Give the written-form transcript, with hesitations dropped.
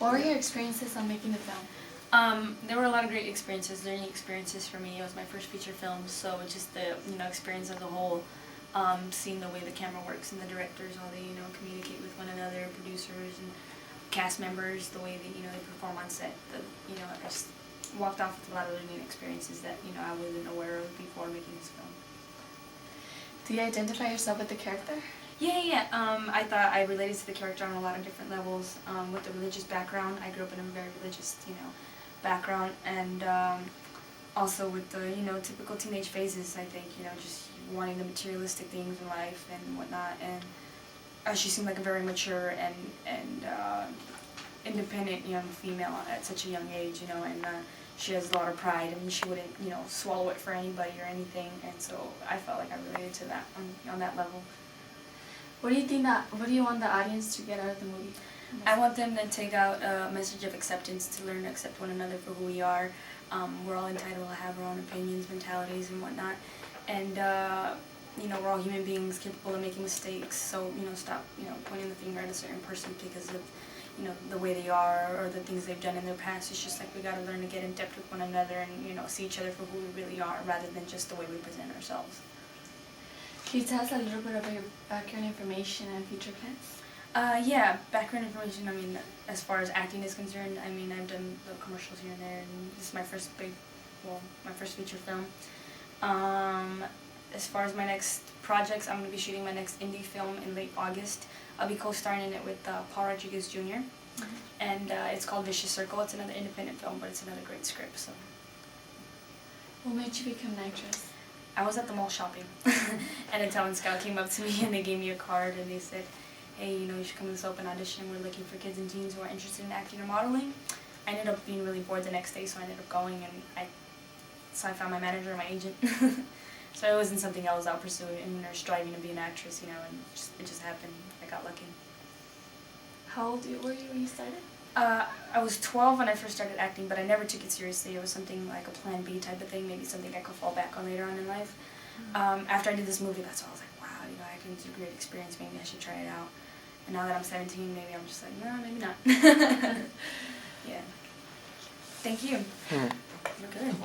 What were your experiences on making the film? There were a lot of great experiences, learning experiences for me. It was my first feature film, so just the experience of the whole, seeing the way the camera works and the directors, how they communicate with one another, producers and cast members, the way they they perform on set. I just walked off with a lot of learning experiences that I wasn't aware of before making this film. Do you identify yourself with the character? Yeah. I thought I related to the character on a lot of different levels. With the religious background, I grew up in a very religious, background, and also with the, typical teenage phases. I think, just wanting the materialistic things in life and whatnot. And she seemed like a very mature and independent young female at such a young age, and she has a lot of pride. I mean, she wouldn't, swallow it for anybody or anything. And so I felt like I related to that on that level. What do you want the audience to get out of the movie? I want them to take out a message of acceptance, to learn to accept one another for who we are. We're all entitled to have our own opinions, mentalities, and whatnot. And, we're all human beings capable of making mistakes. So, stop, pointing the finger at a certain person because of, the way they are or the things they've done in their past. It's just like we got to learn to get in depth with one another and, see each other for who we really are rather than just the way we present ourselves. Can you tell us a little bit about your background information and future plans? Yeah, background information, I mean, as far as acting is concerned, I mean, I've done the commercials here and there, and this is my first my first feature film. As far as my next projects, I'm going to be shooting my next indie film in late August. I'll be co-starring in it with Paul Rodriguez Jr., and it's called Vicious Circle. It's another independent film, but it's another great script, so. What made you become an actress? I was at the mall shopping, and a talent scout came up to me and they gave me a card and they said, hey, you should come to this open audition. We're looking for kids and teens who are interested in acting or modeling. I ended up being really bored the next day, so I ended up going, and so I found my manager and my agent. So it wasn't something I was out pursuing or striving to be an actress, and it just happened. I got lucky. How old were you when you started? I was 12 when I first started acting, but I never took it seriously. It was something like a plan B type of thing, maybe something I could fall back on later on in life. After I did this movie, that's when I was like, wow, acting is a great experience, maybe I should try it out. And now that I'm 17, maybe I'm just like, no, maybe not. Yeah. Thank you. You're good.